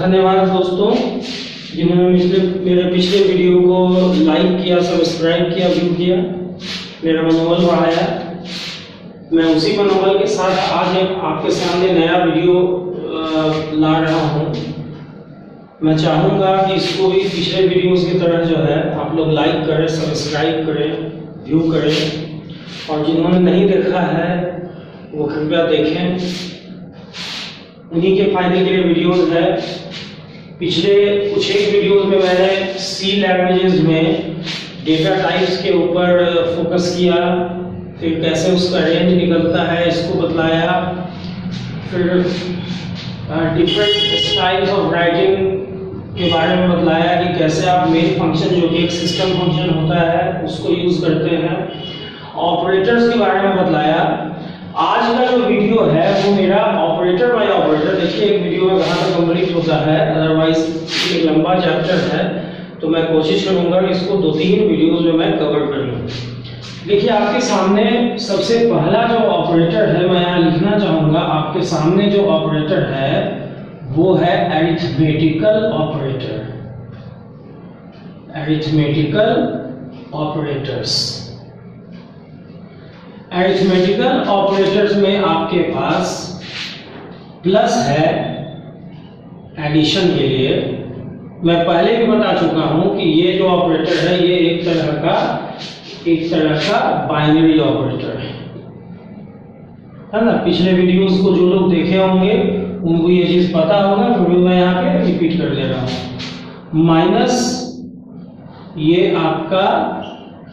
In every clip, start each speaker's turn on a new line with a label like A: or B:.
A: धन्यवाद दोस्तों जिन्होंने मेरे पिछले वीडियो को लाइक किया, सब्सक्राइब किया, व्यू किया, मेरा मनोबल बढ़ाया। मैं उसी मनोबल के साथ आज आपके सामने नया वीडियो ला रहा हूँ। मैं चाहूँगा कि इसको भी पिछले वीडियोस की तरह जो है आप लोग लाइक करें, सब्सक्राइब करें, व्यू करें, और जिन्होंने नहीं देखा है वो कृपया देखें। उन्हीं के फायदे के लिए वीडियोस है। पिछले कुछ एक वीडियोस में मैंने सी लैंग्वेजेस में डेटा टाइप्स के ऊपर फोकस किया, फिर कैसे उसका रेंज निकलता है इसको बतलाया, फिर डिफरेंट स्टाइल्स ऑफ राइटिंग के बारे में बतलाया कि कैसे आप मेन फंक्शन जो कि एक सिस्टम फंक्शन होता है उसको यूज करते हैं, ऑपरेटर्स के बारे में बतलाया। आज का जो वीडियो है वो मेरा ऑपरेटर बाय ऑपरेटर, देखिए एक वीडियो में कहाँ तक कंप्लीट होता है, अदरवाइज एक लंबा चैप्टर है तो मैं कोशिश करूंगा कि इसको 2-3 वीडियोस में मैं कवर कर लूँ। देखिए आपके सामने set पहला जो ऑपरेटर है मैं यहाँ लिखना चाहूंगा। आपके सामने जो ऑपरेटर है वो है arithmetical operator, arithmetical operators. Arithmetical operators में आपके पास प्लस है एडिशन के लिए। मैं पहले भी बता चुका हूं कि ये जो ऑपरेटर है ये एक तरह का बाइनरी ऑपरेटर है ना। पिछले वीडियोस को जो लोग देखे होंगे उनको ये चीज पता होगा, फिर भी मैं यहाँ पे रिपीट कर दे रहा हूं। माइनस ये आपका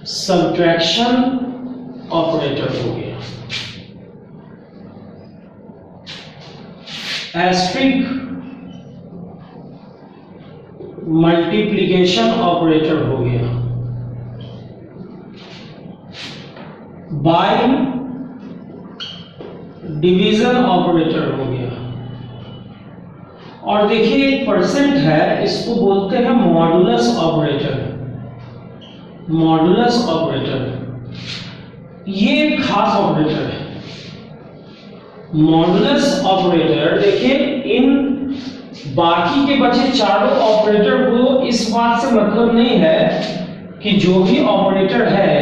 A: सब्ट्रैक्शन ऑपरेटर हो गया, एस्ट्रिक मल्टीप्लिकेशन ऑपरेटर हो गया, बाय डिवीजन ऑपरेटर हो गया, और देखिए एक परसेंट है, इसको बोलते हैं मॉडुलस ऑपरेटर। मॉडुलस ऑपरेटर ये एक खास ऑपरेटर है। मॉडुलस ऑपरेटर देखिए इन बाकी के बचे चारों ऑपरेटर को इस बात से मतलब नहीं है कि जो भी ऑपरेटर है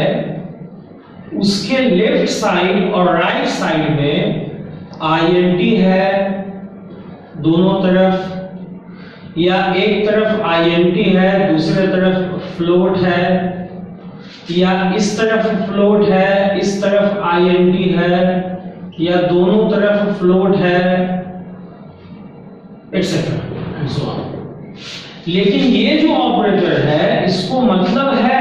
A: उसके लेफ्ट साइड और राइट साइड में आईएनटी है दोनों तरफ, या एक तरफ आईएनटी है दूसरे तरफ फ्लोट है, या इस तरफ फ्लोट है इस तरफ आईएनटी है, या दोनों तरफ फ्लोट है, एटसेट्रा एंड सो ऑन। लेकिन ये जो ऑपरेटर है इसको मतलब है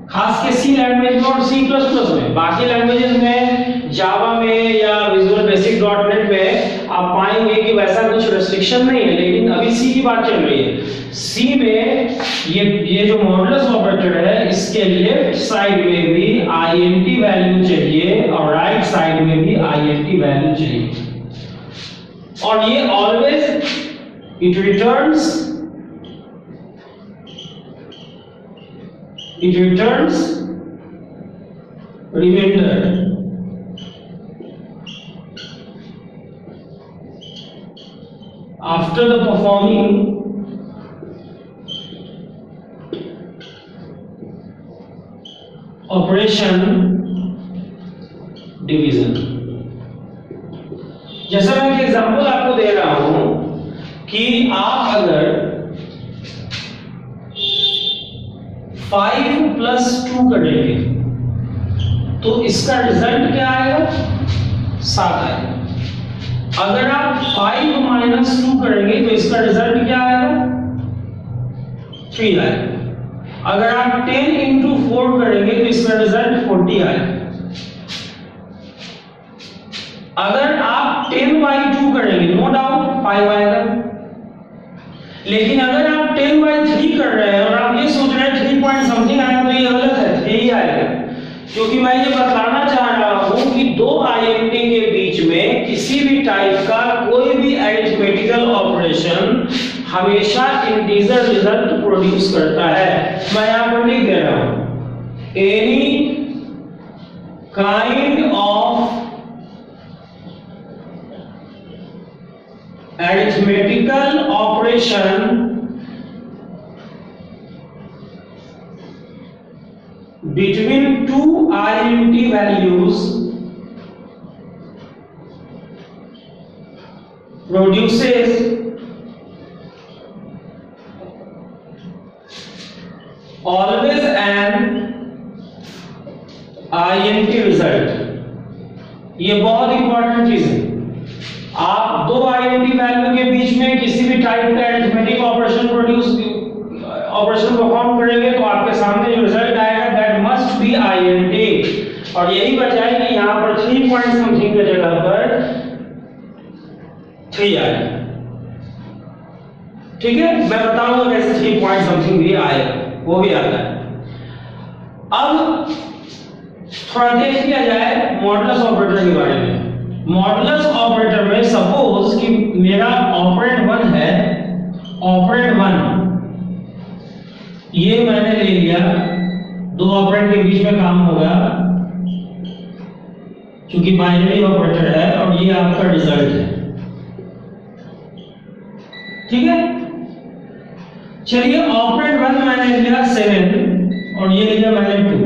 A: खास के सी लैंग्वेज में और सी प्लस प्लस में। बाकी लैंग्वेजेस में, जावा में या विजुअल बेसिक डॉट नेट में आप पाएंगे कि वैसा कुछ रेस्ट्रिक्शन नहीं है, लेकिन अभी सी की बात चल रही है। सी में ये जो मॉडुलस ऑपरेटर है इसके लेफ्ट साइड में भी आईएनटी वैल्यू चाहिए और राइट साइड में भी आईएनटी वैल्यू चाहिए, और ये always it returns remainder। After the performing operation division। जैसा मैं एक एग्जांपल आपको दे रहा हूं कि आप अगर 5 + 2 करेंगे तो इसका रिजल्ट क्या आएगा? 7 आएगा। अगर आप 5 - 2 करेंगे तो इसका रिजल्ट क्या आएगा? 3 आएगा। अगर आप 10 × 4 करेंगे तो इसका रिजल्ट 40 आएगा। अगर आप 10/2 करेंगे नो डाउट 5 आएगा। लेकिन अगर आप 10/3 कर रहे हैं और आप ये सोच रहे हैं 3 पॉइंट समथिंग आएगा तो ये गलत है, 3 ही आएगा। क्योंकि मैं ये बताना चाह रहा हूं कि दो आईएनटी के बीच में किसी भी टाइप का कोई भी अरिथमेटिकल ऑपरेशन हमेशा इंटीजर रिजल्ट प्रोड्यूस करता है। मैं यहां पर लिख दे रहा हूं, any kind of arithmetic arithmetical operation between two int values produces always an int result। ये बहुत इंपॉर्टेंट चीज है। आप दो int वैल्यू के बीच में किसी भी टाइप का अरिथमेटिक ऑपरेशन परफॉर्म करेंगे तो आपके सामने जो रिजल्ट आएगा दैट मस्ट बी int। और यही वजह है कि यहां पर 3 पॉइंट समथिंग की जगह पर 3 आएगा। ठीक है, मैं बताऊंगा कैसे 3 पॉइंट समथिंग भी आएगा, वो भी आता है। अब थोड़ा देख लिया जाए मॉडुलस ऑपरेटर के बारे में। मॉडुलस ऑपरेटर में सपोज कि मेरा ऑपरेंड 1 है, ऑपरेंड 1 ये मैंने ले लिया, दो ऑपरेंड के बीच में काम होगा क्योंकि बाइनरी ऑपरेटर है, और ये आपका रिजल्ट है। ठीक है, चलिए ऑपरेंड 1 मैंने लिया 7 और ये लिया मैंने 2।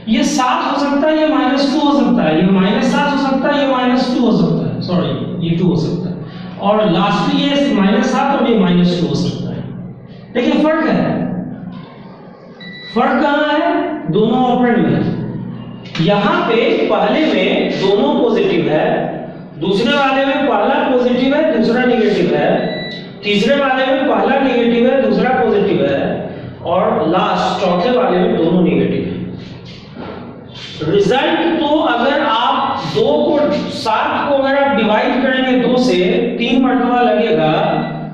A: ये 7 हो सकता है, ये -2 हो सकता है, ये -7 हो सकता है, ये -2 हो सकता है, सॉरी ये 2 हो सकता है, और लास्टली ये -7 और ये -2 हो सकता है। देखिए फर्क है, फर्क कहां है? दोनों ऑपरेंड में। यहां पे पहले में दोनों पॉजिटिव है, दूसरे वाले में पहला पॉजिटिव है दूसरा नेगेटिव है, तीसरे वाले में पहला नेगेटिव है दूसरा पॉजिटिव है, और लास्ट चौथे वाले में दोनों नेगेटिव है। रिजल्ट तो अगर आप 7 को अगर आप डिवाइड करेंगे 2 से 3 मरतबा लगेगा,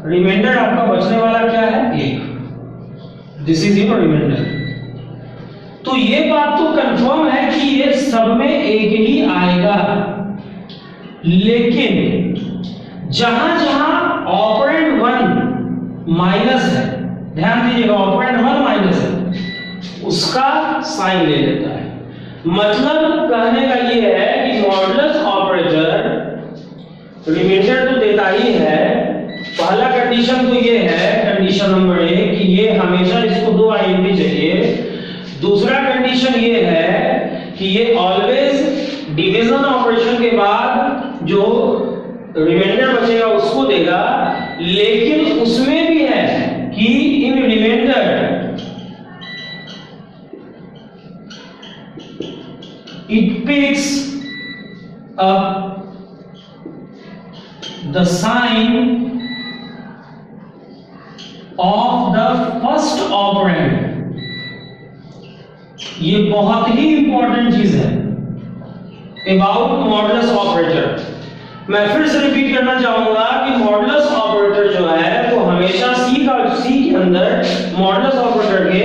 A: रिमाइंडर आपका बचने वाला क्या है? 1। This is your remainder. तो ये बात तो कंफर्म है कि ये सब में 1 ही आएगा, लेकिन जहां जहां ऑपरेंड 1 माइनस है, ध्यान दीजिएगा ऑपरेंड 1 माइनस है, उसका साइन ले लेता है। मतलब कहने का ये है कि मॉडुलस ऑपरेटर रिमाइंडर तो देता ही है। पहला कंडीशन तो ये है, कंडीशन नंबर 1 कि ये हमेशा इसको 2 int चाहिए। दूसरा कंडीशन ये है कि ये ऑलवेज डिवीजन ऑपरेशन के बाद जो रिमाइंडर बचेगा उसको देगा, लेकिन उसमें भी है कि इन reminder it picks up the sign of the first operand। ये बहुत ही इंपॉर्टेंट चीज है अबाउट मॉडुलस ऑपरेटर। मैं फिर से रिपीट करना चाहूंगा कि मॉडुलस ऑपरेटर जो है वो हमेशा सी के अंदर मॉडुलस ऑपरेटर के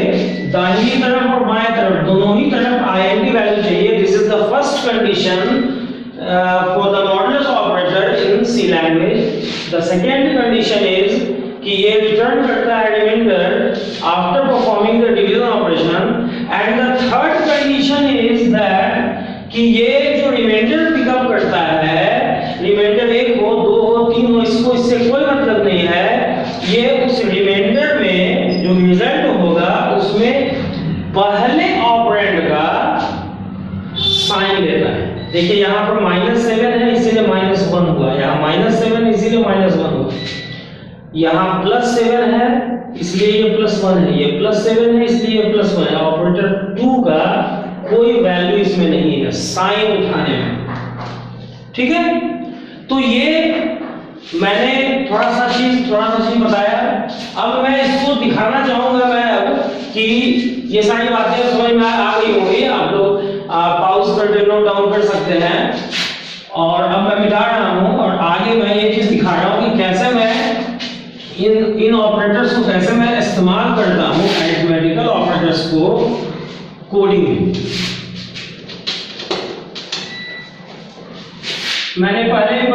A: दाहिनी तरफ और बाएं तरफ दोनों ही तरफ int वैल्यू चाहिए। This is the first condition for the modulus operator in C language. The second condition is कि ये रिटर्न करता है remainder after performing the division operation, and the third condition is that कि ये जो reminder pickup करता है, reminder 1 हो 2 हो 3 हो, इसको इससे कोई मतलब नहीं है। ये उस रिमाइंडर में जो रिजल्ट होगा उसमें पहले ऑपरेंड का साइन लेता है। देखिए यहां पर -7 है इसीलिए -1 हुआ, यहां -7 इसीलिए -1 हुआ, यहां +7 है इसलिए ये +1 है, ये +7 है इसलिए ये +1 है। ऑपरेटर 2 का कोई वैल्यू इसमें नहीं है साइन उठाने में। ठीक है, तो ये मैंने थोड़ा सा चीज बताया। अब मैं इसको दिखाना चाहूंगा मैं अब कि ये सारी बातें समझ में आ गई होंगी, आप लोग पॉज करके नोट डाउन कर सकते हैं। और अब मैं मिटा रहा हूं और आगे मैं ये चीज दिखा रहा हूं कि कैसे मैं इन ऑपरेटर्स को कैसे मैं इस्तेमाल करता हूं, अरिथमेटिकल ऑपरेटर्स को कोडिंग में। मैंने पहले ही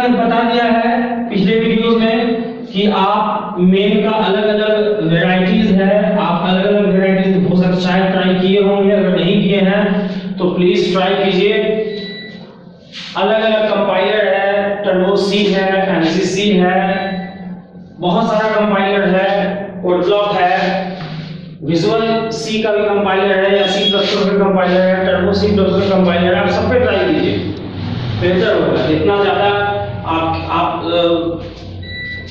A: बता दिया है पिछले वीडियो में कि आप मेन का अलग-अलग वैरायटीज है, आप अलग-अलग वैरायटीज हो सकता शायद ट्राई किए होंगे, अगर नहीं किए हैं तो प्लीज ट्राई कीजिए। अलग-अलग कंपाइलर है, टर्बो सी है, एमसीसी है, बहुत सारा कंपाइलर है, कोडब्लॉक है, विजुअल सी का भी कंपाइलर है, या सी प्लस प्लस का कंपाइलर है, turbo C plus plus compiler है। आप सब पे ट्राई कीजिए, बेहतर होगा। जितना ज़्यादा आप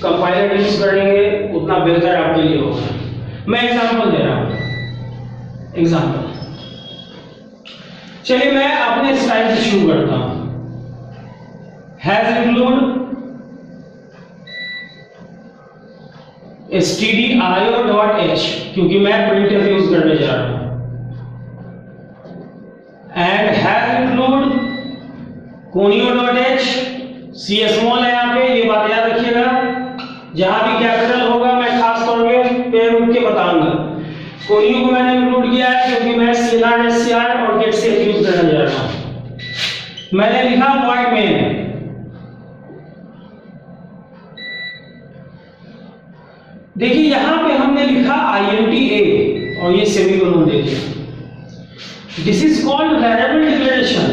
A: कंपाइलर यूज करेंगे उतना बेहतर आपके लिए होगा। मैं एग्जांपल दे रहा हूँ, एग्जांपल। चलिए मैं अपने स्टाइल से शुरू करता हूँ। हैज इंक्लूड stdio.h, क्योंकि मैं printf यूज करने जा रहा हूं, and has include conio.h, c small है यहाँ पे, ये बात याद रखिएगा। जहां भी कैपिटल होगा मैं खास तौर पे रुक के बताऊंगा। conio को मैंने इंक्लूड किया है क्योंकि मैं clr, scr और getsafe यूज करने जा रहा हूं। मैंने लिखा void main, देखिए यहां पे हमने लिखा INTA और ये सेमीकोलन दे दिया। This is called variable declaration,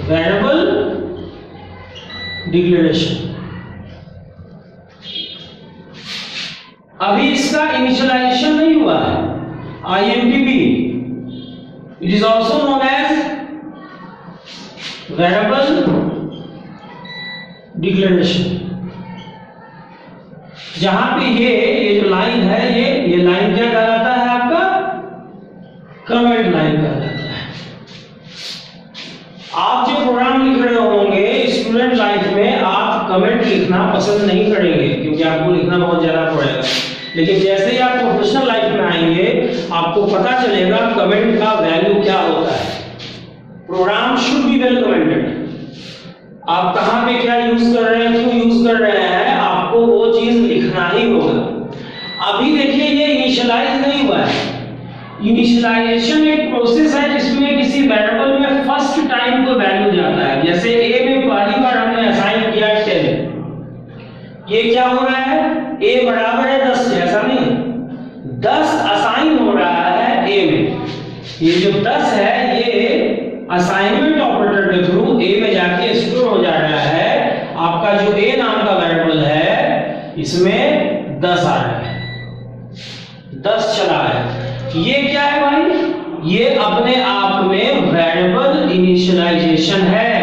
A: variable declaration. अभी इसका इनिशियलाइजेशन नहीं हुआ है, INTP, it is also known as variable declaration. जहां पे ये जो लाइन है, ये लाइन क्या कहलाता है आपका? कमेंट लाइन कहलाता है। आप जो प्रोग्राम लिख रहे होंगे स्टूडेंट लाइफ में, आप कमेंट लिखना पसंद नहीं करेंगे क्योंकि आपको लिखना बहुत ज्यादा पड़ेगा। लेकिन जैसे ही आप प्रोफेशनल लाइफ में आएंगे आपको पता चलेगा कमेंट का वैल्यू क्या होता है। Programme should be well commented. आप कहां पे क्या यूज कर रहे हैं, क्यों यूज कर रहे हैं, आपको वो चीज लिखना ही होगा। अभी देखिए ये इनिशियलाइज नहीं हुआ है। इनिशियलाइजेशन एक प्रोसेस है जिसमें किसी वेरिएबल में फर्स्ट टाइम को वैल्यू जाता है। जैसे a में पहली बार हमने असाइन किया 10, ये क्या हो रहा है? a बराबर है 10 से, ऐसा नहीं, 10 असाइन हो रहा है a में। ये जो 10 है ये असाइनमेंट ऑपरेटर के थ्रू a में जाके स्टोर हो जा रहा है। आपका जो a नाम का वेरिएबल है इसमें 10 आ रहा है, 10 चला है। ये क्या है भाई? ये अपने आप में वेरिएबल इनिशियलाइजेशन है।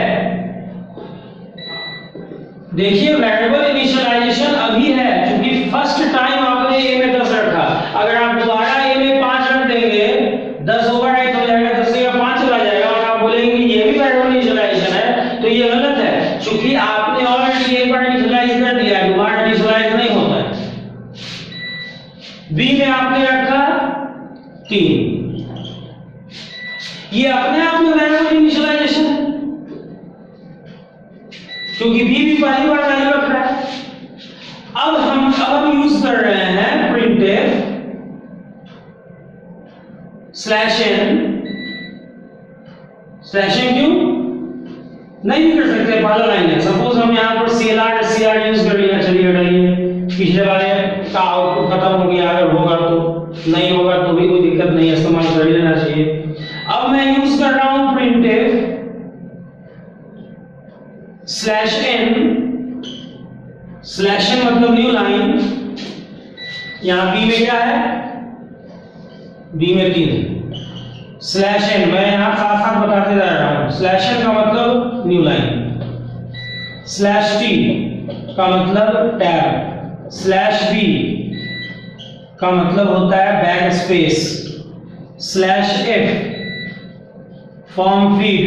A: देखिए वेरिएबल इनिशियलाइजेशन अभी है क्योंकि फर्स्ट टाइम आपने a में 10 रखा। अगर आप दोबारा a में 5 रख देंगे 10 ओवरराइट हो जाएगा, 10 से 5 चला जाएगा और आप बोलेंगे ये भी वेरिएबल इनिशियलाइजेशन है, तो ये गलत है क्योंकि आपने ऑलरेडी एक बार इनिशियलाइज कर दिया, दोबारा इनिशियलाइज नहीं होता है। b में आपने रखा 3, ये अपने आप में वेरिएबल इनिशियलाइजेशन है क्योंकि b भी पहली बार वैल्यू रख रहा है। अब हम यूज कर रहे हैं printf /n क्यों नहीं कर सकते? पहला लाइन है। सपोज हम यहां पर clr scr यूज कर लिया, चलिए हटाइए, पिछले वाले का आउटपुट खत्म हो गया। अगर होगा तो, नहीं होगा तो भी कोई दिक्कत नहीं, इस्तेमाल कर लेना चाहिए। अब मैं यूज कर रहा हूं printf /n मतलब न्यू लाइन। यहां b में क्या है? b में 3 /n, मैं यहां साथ साथ बताते जा रहा हूं। /n का मतलब न्यू लाइन, /t का मतलब टैब, /b का मतलब होता है back space, /f form feed,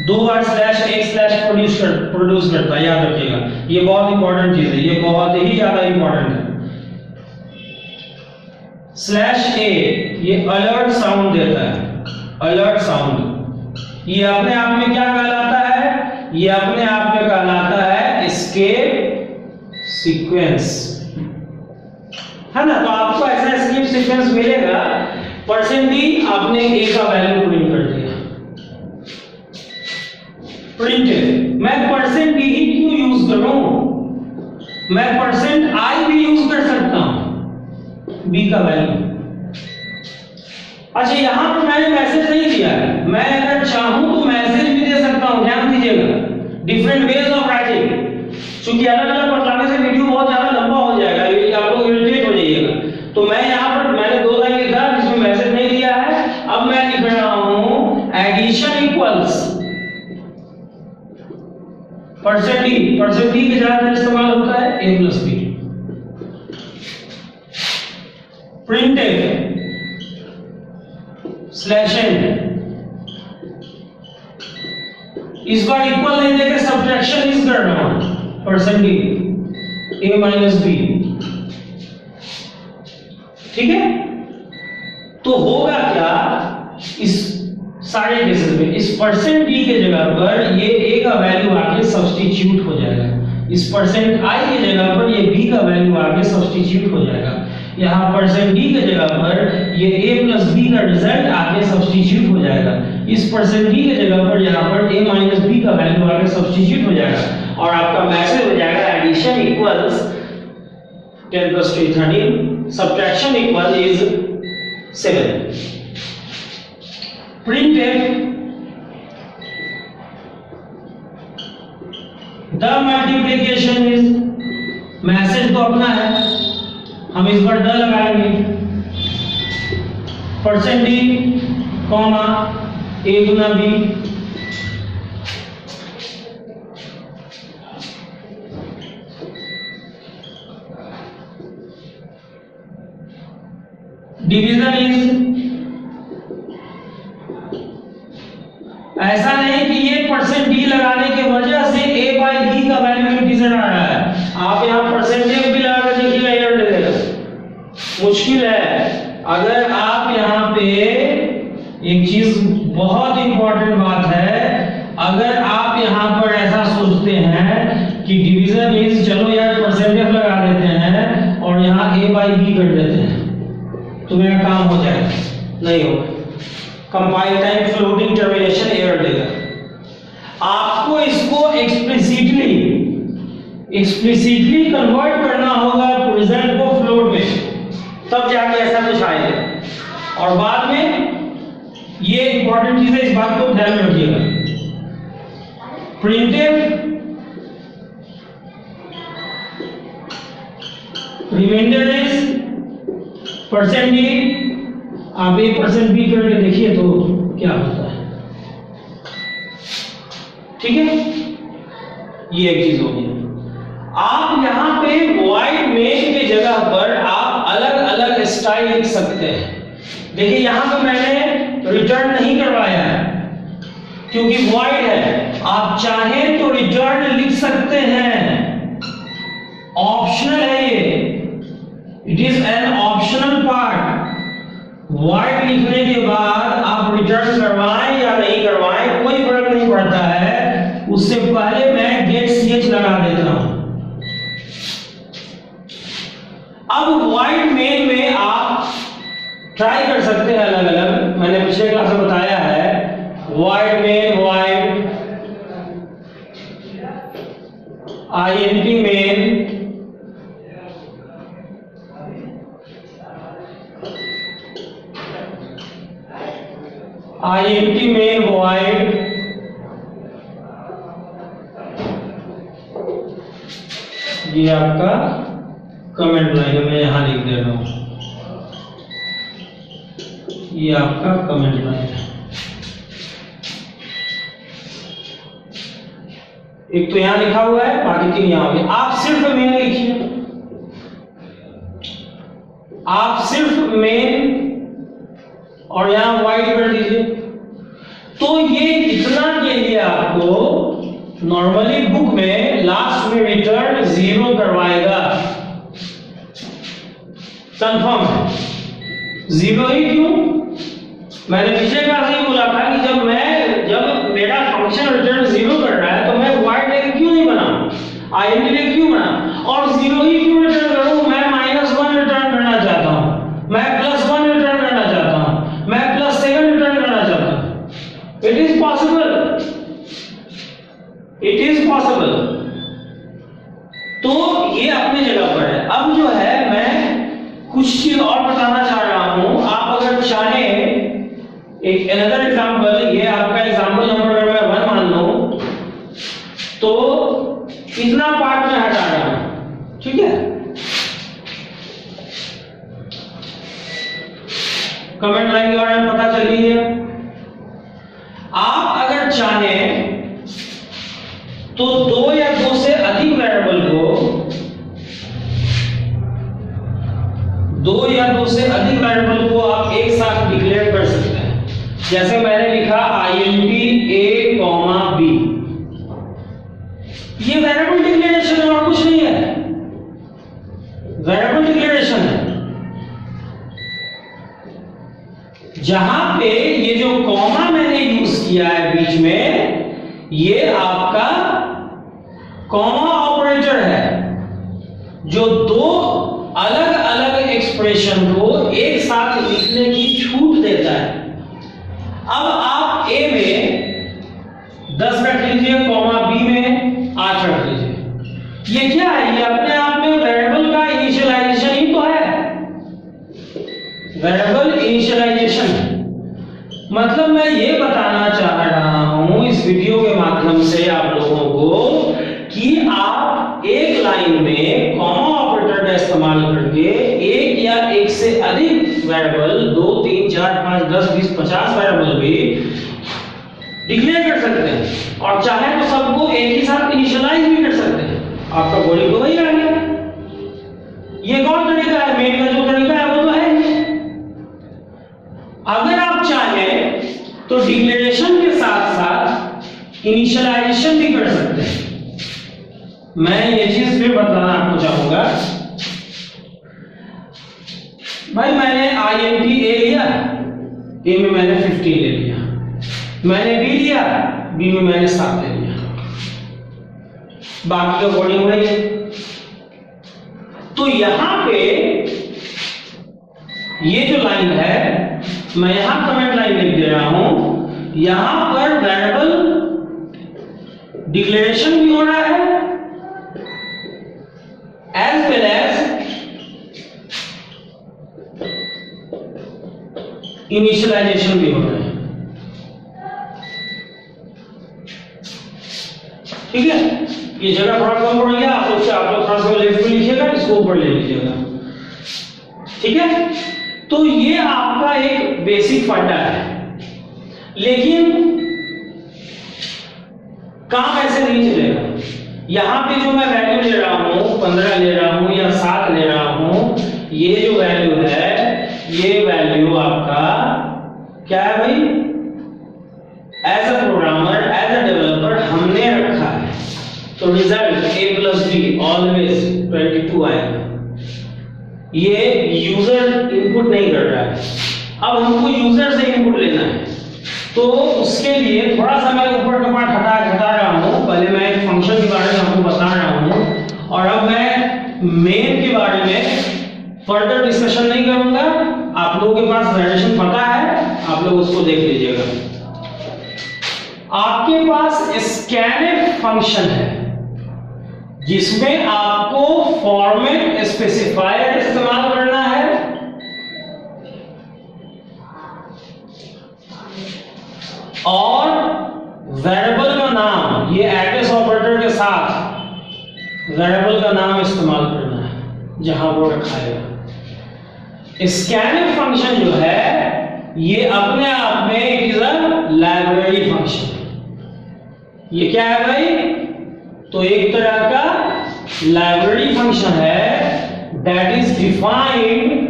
A: दो बार /एक प्रोड्यूस करता है, याद रखिएगा। ये बहुत इंपॉर्टेंट चीज है, ये बहुत ही ज्यादा इंपॉर्टेंट है। /a ये अलर्ट साउंड देता है, अलर्ट साउंड। ये अपने आप में क्या कहलाता है? ये अपने आप में कहलाता है एस्केप सीक्वेंस, है ना? तो आपको ऐसा एस्केप सीक्वेंस मिलेगा। %d आपने a का वैल्यू प्रिंट कर दिया। प्रिंट मैं %d ही क्यों यूज करूं? मैं %i भी यूज कर सकता हूं, b का वैल्यू। अच्छा यहाँ पर मैंने मैसेज नहीं दिया है, मैं अगर चाहूं तो मैसेज भी दे सकता हूं, ध्यान दीजिएगा, डिफरेंट वेज ऑफ राइटिंग। क्योंकि अलग अलग बताने से वीडियो बहुत ज्यादा लंबा हो जाएगा, आप लोग इरिटेट हो जाइएगा। तो मैं यहाँ पर मैंने 2 लाइन लिखा जिसमें मैसेज नहीं दिया है। अब मैं लिख रहा हूं एडिशन इक्वल्स परसेंट डी के ज्यादा इस्तेमाल होता है a plus B. Printf slash N, इस बार इक्वल नहीं देके सब्ट्रैक्शन इज करना, percent D a minus B, ठीक है। तो होगा क्या इस सारे केसेस में, इस परसेंट डी के जगह पर ये a का वैल्यू आके सब्स्टिट्यूट हो जाएगा, इस परसेंट i के जगह पर ये b का वैल्यू आके सब्स्टिट्यूट हो जाएगा, यहाँ परसेंट डी के जगह पर ये a प्लस बी का रिजल्ट आके सब्स्टिट्यूट हो जाएगा, इस परसेंट डी के जगह पर यहाँ पर a माइनस बी का वैल्यू आके सब्स्टिट्यूट हो जाएगा, और आपका मैसेज हो जाएगा addition equals 10 plus 3 13, subtraction equal is 7. Printf the multiplication is, message तो अपना है, हम इस पर द लगाएंगे, percent D comma a Guna b, division is, ऐसा नहीं कि ये परसेंट डी लगाने की वजह से a बाई b का वैल्यू डिवीजन आ रहा है, आप यहां परसेंट डी भी लगा के देखिएगा एरर दे देगा, मुश्किल है। अगर आप यहां पे एक चीज बहुत इंपॉर्टेंट बात है, अगर आप यहां पर ऐसा सोचते हैं कि डिवीजन इज, चलो यार परसेंटेज लगा देते हैं और यहां a बाई b कर देते हैं तो मेरा काम हो जाएगा, नहीं होगा, compile time floating termination error देगा। आपको इसको एक्सप्लिसिटली कन्वर्ट करना होगा रिजल्ट को फ्लोट में, तब जाके ऐसा कुछ आएगा। और बाद में ये इंपॉर्टेंट चीज है, इस बात को ध्यान में रखिएगा। Printf remainder is percent D, आप 1% बी करके देखिए तो क्या होता है, ठीक है। ये एक चीज होगी। आप यहां पे वॉइड मेन के जगह पर आप अलग अलग स्टाइल लिख सकते हैं। देखिए यहां पे मैंने रिटर्न नहीं करवाया है क्योंकि वॉइड है, आप चाहें तो रिटर्न लिख सकते हैं, ऑप्शनल है ये, it is an optional part. Void लिखने के बाद आप रिटर्न करवाएं या नहीं करवाएं कोई फर्क नहीं पड़ता है, उससे पहले मैं गेट ch लगा देता हूं। अब वॉइड मेन में आप ट्राई कर सकते हैं अलग अलग, मैंने पिछले क्लास में बताया है। Void main, void int main, int main void, ये आपका कमेंट लाइन है, मैं यहां लिख दे रहा हूं, ये आपका कमेंट लाइन है। एक तो यहां लिखा हुआ है, बाकी 3 यहां पे। आप सिर्फ मेन लिखिए, आप सिर्फ मेन और यहां वाइड कर दीजिए। तो ये इतना के लिए आपको नॉर्मली बुक में लास्ट में रिटर्न 0 करवाएगा, कंफर्म है। 0 ही क्यों? मैंने पिछले क्लास में बोला था कि जब मेरा फंक्शन रिटर्न 0 कर रहा है तो मैं वाइड लेके क्यों नहीं बनाऊं, int लेके क्यों बनाऊं, और 0 ही क्यों रिटर्न करूं? मैं -1 रिटर्न करना चाहता हूं, मैं +1 रिटर्न करना चाहता हूं, मैं +7 रिटर्न करना चाहता हूं। It is possible, it is possible. तो ये अपनी जगह पर है। अब जो है मैं कुछ चीज और बताना चाह रहा हूं। आप अगर चाहें एक अनदर एग्जांपल, ये आपका एग्जांपल नंबर अगर मैं 1 मान लूं तो इतना पार्ट मैं हटा रहा हूं, ठीक है। कमेंट लाइन के बारे में पता चली है। आप अगर चाहें तो 2 या 2 से अधिक वेरिएबल को 2 या 2 से अधिक वेरिएबल को आप एक साथ डिक्लेयर कर सकते हैं। जैसे मैंने लिखा int a, b, ये वेरिएबल डिक्लेरेशन है और कुछ नहीं है, वेरिएबल डिक्लेरेशन है। जहां पे ये जो कॉमा मैंने यूज किया है बीच में, ये आपका कॉमा ऑपरेटर है जो 2 अलग अलग एक्सप्रेशन को एक साथ लिखने की छूट देता है। अब आप a में 10 रख लीजिए, कॉमा b में 8 रख लीजिए। ये क्या है? ये अपने आप में वेरिएबल का इनिशियलाइजेशन ही तो है, वेरिएबल इनिशियलाइजेशन। मतलब मैं ये बताना चाह रहा हूं इस वीडियो के माध्यम से आप लोगों को कि आप एक लाइन में कॉमा ऑपरेटर का इस्तेमाल करके एक या एक से अधिक वेरिएबल 2, 3, 4, 5, 10, 20, 50 वेरिएबल भी डिक्लेयर कर सकते हैं और चाहे तो सबको एक ही साथ इनिशियलाइज भी कर सकते हैं। आपका कोडिंग तो वही आ गया। ये कौन तरीका है? मेन का जो तरीका है वो तो है। अगर आप चाहें तो डिक्लेरेशन के साथ साथ इनिशियलाइजेशन भी कर सकते हैं। मैं ये चीज फिर बताना आपको चाहूंगा। भाई मैंने int a लिया, a में मैंने 15 ले लिया, मैंने b लिया, b में मैंने 7 ले लिया, बाकी का कोडिंग वही है। तो यहां पे ये जो लाइन है, मैं यहां कमेंट लाइन लिख दे रहा हूं, यहां पर वेरिएबल डिक्लेरेशन भी हो रहा है एज वेल एज इनिशियलाइजेशन भी हो रहा है। ठीक है, ये जगह थोड़ा कम पड़ गया, आप लोग थोड़ा सा लेफ्ट में लिखिएगा, इसको ऊपर ले लीजिएगा। ठीक है, तो ये आपका एक बेसिक फंडा है, लेकिन काम ऐसे नहीं चलेगा। यहां पे जो मैं वैल्यू ले रहा हूं, 15 ले रहा हूं या 7 ले रहा हूं, ये जो वैल्यू है, ये वैल्यू आपका क्या है भाई? As a programmer, as a developer हमने रखा है, तो रिजल्ट a + b ऑलवेज 22 आएगा। ये यूजर इनपुट नहीं कर रहा है, अब हमको यूजर से इनपुट लेना है, तो उसके लिए थोड़ा सा मैं ऊपर का पार्ट हटा रहा हूं। पहले मैं एक फंक्शन के बारे में आपको बता रहा हूं और अब मैं मेन के बारे में फर्दर डिस्कशन नहीं करूंगा। आप लोगों के पास वेरिएशन पता है, आप लोग उसको देख लीजिएगा। आपके पास स्कैनफ फंक्शन है जिसमें आपको फॉर्मेट स्पेसिफायर इस्तेमाल करना है और वेरिएबल का नाम, ये एड्रेस ऑपरेटर के साथ वेरिएबल का नाम इस्तेमाल करना है जहां वो रखा है। स्कैनफ फंक्शन जो है ये अपने आप में it is a library function. ये क्या है भाई? तो एक तरह का लाइब्रेरी फंक्शन है that is defined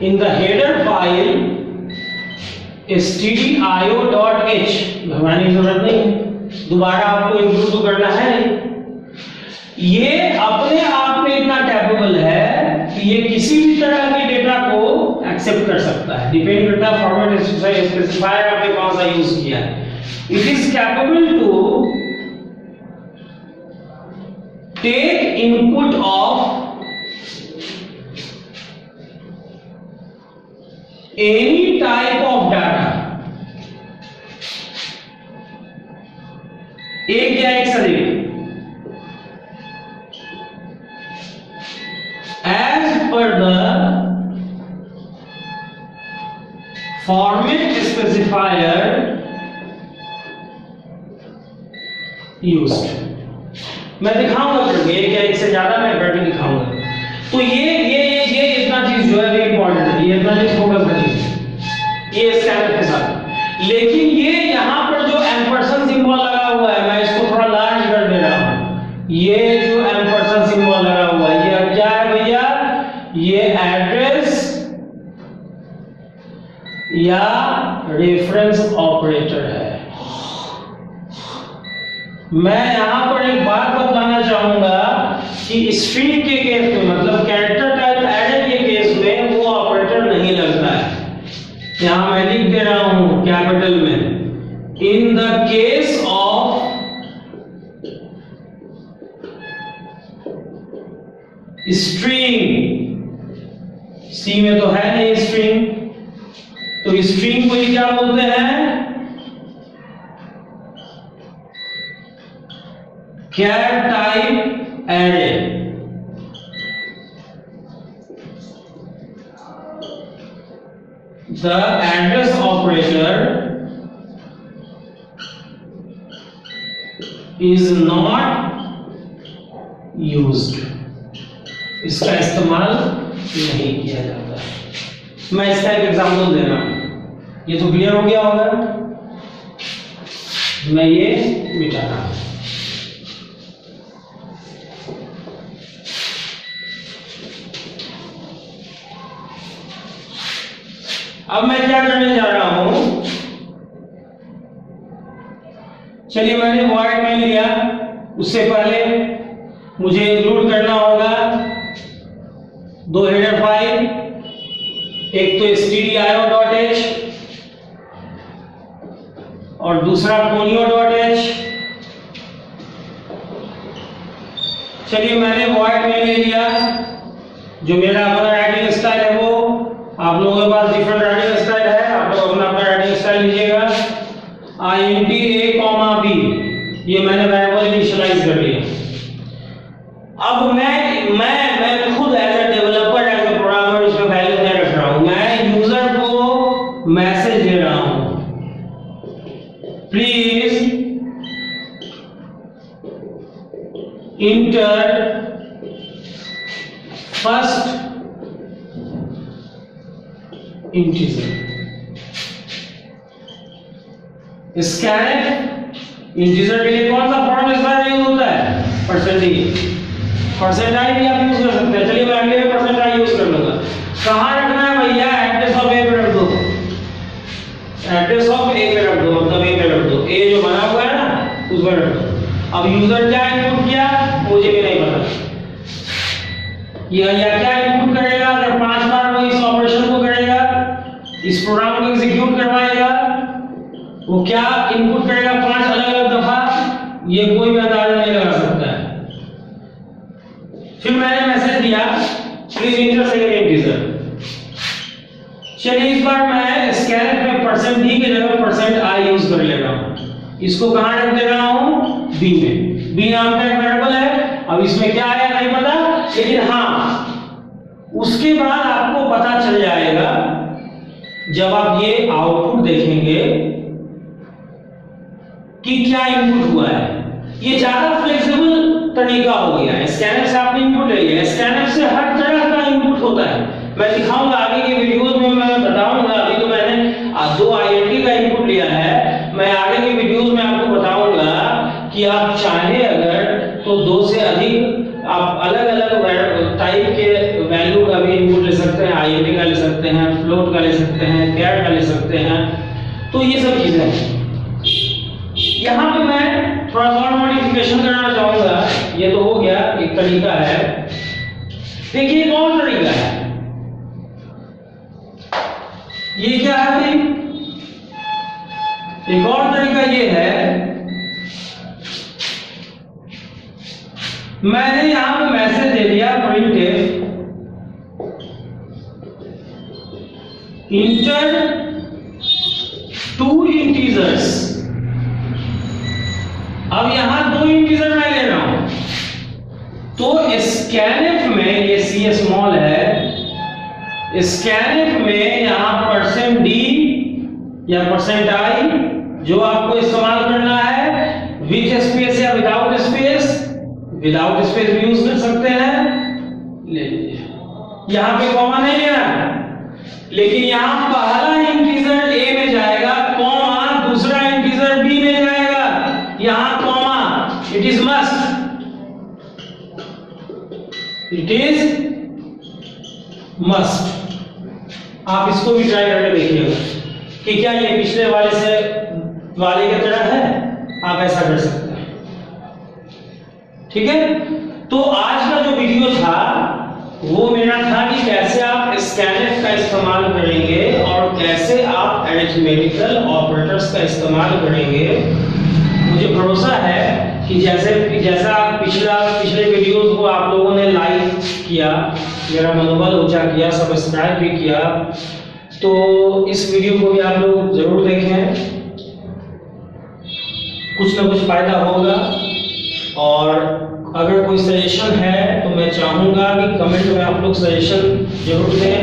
A: in the header file stdio.h। भगवान की जरूरत नहीं है, दोबारा आपको इंक्लूड करना है। ये अपने आप में इतना कैपेबल है कि ये किसी भी तरह के डेटा को एक्सेप्ट कर सकता है, डिपेंड करता है फॉर्मेट स्पेसिफायर आपने कौन सा यूज किया है। It is capable to take input of any type of data, एक या एक से अधिक, फॉर्मेट स्पेसिफायर यूज्ड। मैं दिखाऊंगा फिर ये क्या, इससे ज्यादा मैं करके दिखाऊंगा। तो ये इतना चीज जो है वेरी इंपॉर्टेंट है, ये इतना चीज फोकस रखिए ये स्कैनर के साथ। लेकिन ये यहां पर जो एम्परसेंड सिंबल लगा हुआ है, मैं इसको थोड़ा लार्ज कर दे रहा हूं। ये जो एम्परसेंड सिंबल लगा हुआ है ये क्या है भैया? ये एड्रेस या रेफरेंस ऑपरेटर है। मैं यहां पर एक बात बताना चाहूंगा कि स्ट्रिंग के केस में, मतलब कैरेक्टर टाइप एरे के केस में वो ऑपरेटर नहीं लगता है। यहां मैं लिख दे रहा हूं कैपिटल में, in the case of string, C में तो है नहीं स्ट्रिंग, तो स्ट्रिंग को क्या बोलते हैं? char type array। The address operator is not used, इसका इस्तेमाल नहीं किया जाता। मैं इसका एक एग्जांपल दे रहा हूं, ये तो क्लियर हो गया होगा। मैं ये मिटा रहा हूं। अब मैं क्या करने जा रहा हूं, चलिए मैंने void में लिया, उससे पहले मुझे इंक्लूड करना होगा दो हेडर फाइल, एक तो stdio.h और दूसरा conio.h। चलिए मैंने void में ले लिया, जो मेरा अपना राइटिंग स्टाइल है वो, आप लोगों के पास डिफरेंट राइटिंग स्टाइल है, आप लोग अपना राइटिंग स्टाइल लीजिएगा। int a, b, ये मैंने वेरिएबल इनिशियलाइज कर लिया। अब मैं खुद as a developer, as a programmer इसमें वैल्यू नहीं रख रहा हूं, मैं यूजर को मैसेज दे रहा हूं, please inter first integer. Scanf integer के लिए कौन सा फॉर्म इसका यूज होता है? परसेंटेज। परसेंटाइल भी आप यूज कर सकते हैं। चलिए मैं अगले में परसेंटाइल यूज कर लूंगा। कहां रखना है भैया? एड्रेस ऑफ ए पे रख दो, एड्रेस ऑफ ए पे रख दो, मतलब ए पे रख दो, ए जो बना हुआ है ना उस पर रख दो। अब यूजर क्या इनपुट किया मुझे भी नहीं पता, ये या क्या इनपुट करेगा? अगर 5 बार वो इस ऑपरेशन को करेगा, इस प्रोग्राम को एग्जीक्यूट करवाएगा, वो क्या इनपुट करेगा 5 अलग-अलग दफा, ये कोई भी अंदाजा नहीं लगा सकता है। फिर मैंने मैसेज दिया प्लीज इंटर सेकंड इंटीजर। चलिए इस बार मैं स्कैनफ में %d के जगह %i यूज कर ले रहा हूं। इसको कहां रख दे रहा हूं? b में। b नाम का एक वेरिएबल है। अब इसमें क्या आया नहीं पता, लेकिन हां उसके बाद आपको पता चल जाएगा जब आप ये आउटपुट देखेंगे कि क्या इनपुट हुआ है। ये ज्यादा फ्लेक्सिबल तरीका हो गया है। स्कैनर से आपने इनपुट ले लिया, स्कैनर से हर तरह का इनपुट होता है। मैं दिखाऊंगा आगे के वीडियोस में, मैं बताऊंगा। अभी तो मैंने 2 INT का इनपुट लिया है, मैं आगे के वीडियोस में आपको बताऊंगा कि आप चाहे अगर तो 2 से अधिक आप अलग-अलग टाइप के वैल्यू का भी इनपुट ले सकते हैं। INT का ले सकते हैं, फ्लोट का ले सकते हैं, कैर का ले सकते हैं। तो ये सब चीजें हैं। यहां पे मैं थोड़ा और मॉडिफिकेशन करना चाहूंगा। ये तो हो गया, एक तरीका है। देखिए एक और तरीका है, ये क्या है भाई? एक और तरीका ये है, मैंने यहां पे मैसेज दे दिया printf इंटर 2 इंटीजर्स। अब यहां 2 इंटीजर मैं ले रहा हूं, तो स्कैनफ में ये C स्मॉल है, स्कैनफ में यहां %d या %i जो आपको इस्तेमाल करना है, विथ स्पेस या विदाउट स्पेस। विदाउट स्पेस भी यूज कर सकते हैं, ले लीजिए। यहां पे कॉमा नहीं लेना है, लेकिन यहां पहला इंटीजर a में जाएगा, कॉमा दूसरा इंटीजर b में जाएगा, यहां comma. It is must, it is must. आप इसको भी ट्राई करके देखिएगा कि क्या ये पिछले वाले की तरह है। आप ऐसा कर सकते हैं, ठीक है। तो आज का जो वीडियो था वो मेरा था कि कैसे आप स्कैनफ का इस्तेमाल करेंगे और कैसे आप अरिथमेटिकल ऑपरेटर्स का इस्तेमाल करेंगे। मुझे भरोसा है कि जैसा पिछले वीडियोस को आप लोगों ने लाइक किया, मेरा मनोबल ऊंचा किया, सब्सक्राइब भी किया, तो इस वीडियो को भी आप लोग जरूर देखें, कुछ ना कुछ फायदा होगा। और अगर कोई सजेशन है तो मैं चाहूंगा कि कमेंट में आप लोग सजेशन जरूर दें,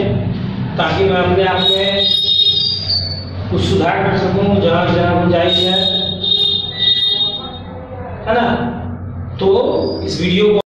A: ताकि मैं अपने आप में कुछ सुधार कर सकूं जहां गुंजाइश है ना। तो इस वीडियो को